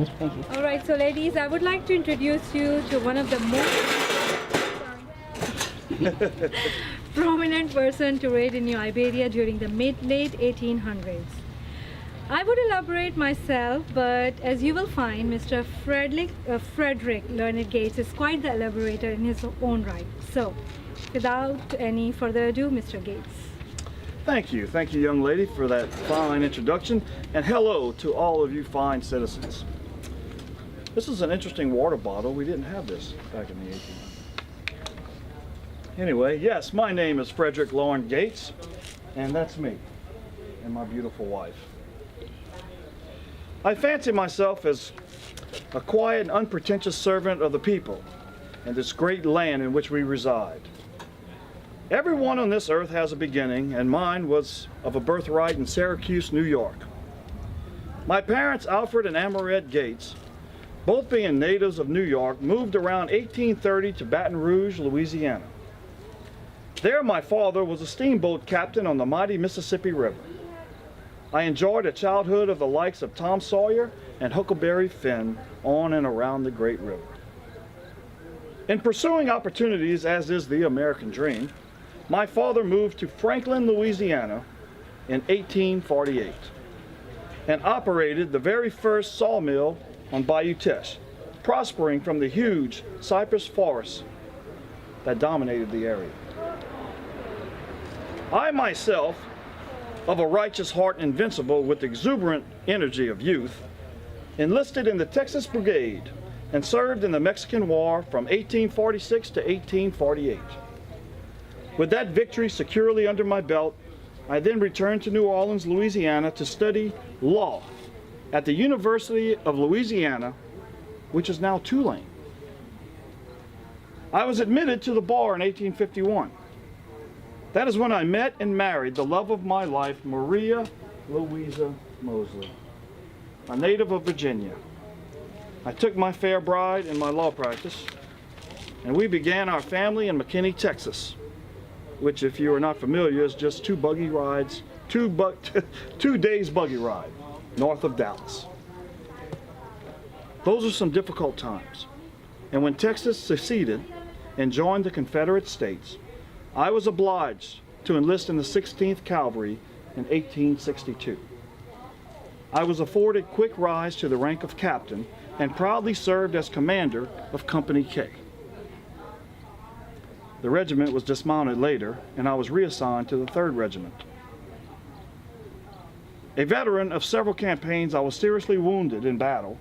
Thank you. All right, so ladies, I would like to introduce you to one of the most prominent person to reign in New Iberia during the late 1800s. I would elaborate myself, but as you will find, Mr. Frederick Learned Gates is quite the elaborator in his own right. So, without any further ado, Mr. Gates. Thank you, young lady, for that fine introduction, and hello to all of you fine citizens. This is an interesting water bottle. We didn't have this back in the 1800s. Anyway, yes, my name is Frederick Learned Gates, and that's me, and my beautiful wife. I fancy myself as a quiet and unpretentious servant of the people and this great land in which we reside. Everyone on this earth has a beginning, and mine was of a birthright in Syracuse, New York. My parents, Alfred and Amoret Gates, both being natives of New York, moved around 1830 to Baton Rouge, Louisiana. There my father was a steamboat captain on the mighty Mississippi River. I enjoyed a childhood of the likes of Tom Sawyer and Huckleberry Finn on and around the great river. In pursuing opportunities, as is the American dream, my father moved to Franklin, Louisiana in 1848 and operated the very first sawmill on Bayou Teche, prospering from the huge cypress forests that dominated the area. I myself, of a righteous heart invincible with exuberant energy of youth, enlisted in the Texas Brigade and served in the Mexican War from 1846 to 1848. With that victory securely under my belt, I then returned to New Orleans, Louisiana to study law at the University of Louisiana, which is now Tulane. I was admitted to the bar in 1851. That is when I met and married the love of my life, Maria Louisa Mosley, a native of Virginia. I took my fair bride in my law practice, and we began our family in McKinney, Texas, which, if you are not familiar, is just two days buggy ride north of Dallas. Those are some difficult times. And when Texas seceded and joined the Confederate States, I was obliged to enlist in the 16th Cavalry in 1862. I was afforded quick rise to the rank of captain and proudly served as commander of Company K. The regiment was dismounted later, and I was reassigned to the 3rd Regiment. A veteran of several campaigns, I was seriously wounded in battle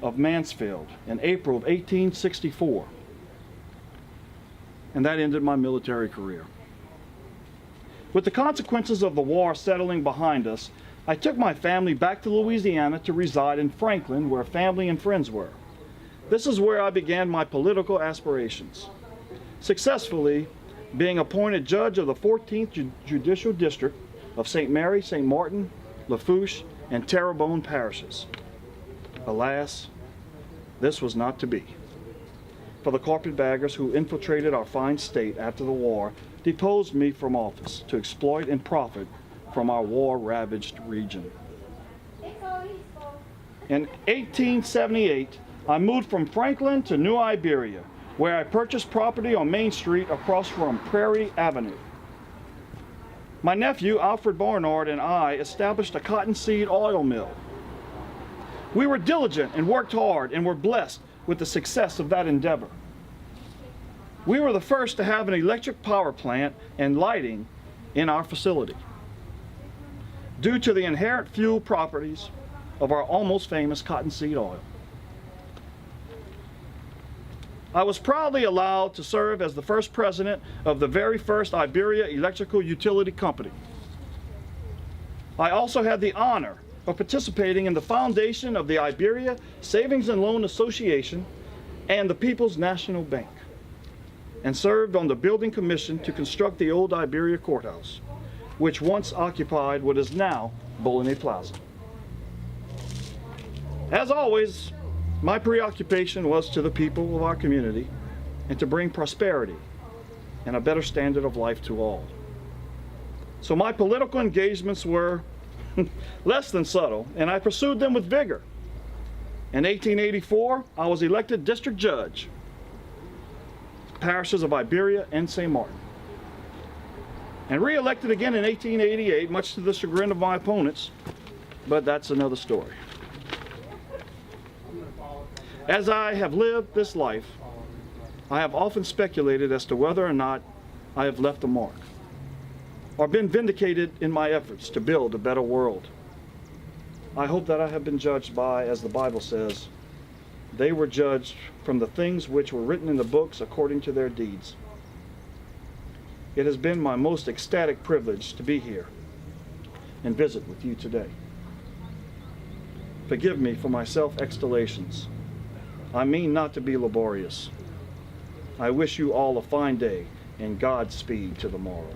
of Mansfield in April of 1864, and that ended my military career. With the consequences of the war settling behind us, I took my family back to Louisiana to reside in Franklin, where family and friends were. This is where I began my political aspirations, successfully being appointed judge of the 14th Judicial District of St. Mary, St. Martin, Lafourche, and Terrebonne parishes. Alas, this was not to be. For the carpetbaggers who infiltrated our fine state after the war deposed me from office to exploit and profit from our war-ravaged region. In 1878, I moved from Franklin to New Iberia, where I purchased property on Main Street across from Prairie Avenue. My nephew, Alfred Barnard, and I established a cottonseed oil mill. We were diligent and worked hard and were blessed with the success of that endeavor. We were the first to have an electric power plant and lighting in our facility, due to the inherent fuel properties of our almost famous cottonseed oil. I was proudly allowed to serve as the first president of the very first Iberia Electrical Utility Company. I also had the honor of participating in the foundation of the Iberia Savings and Loan Association and the People's National Bank, and served on the building commission to construct the old Iberia Courthouse, which once occupied what is now Boulaney Plaza. As always, my preoccupation was to the people of our community and to bring prosperity and a better standard of life to all. So my political engagements were less than subtle, and I pursued them with vigor. In 1884, I was elected district judge, parishes of Iberia and St. Martin. And re-elected again in 1888, much to the chagrin of my opponents, but that's another story. As I have lived this life, I have often speculated as to whether or not I have left a mark, or been vindicated in my efforts to build a better world. I hope that I have been judged by, as the Bible says, they were judged from the things which were written in the books according to their deeds. It has been my most ecstatic privilege to be here and visit with you today. Forgive me for my self-extollations. I mean not to be laborious. I wish you all a fine day and Godspeed to the morrow.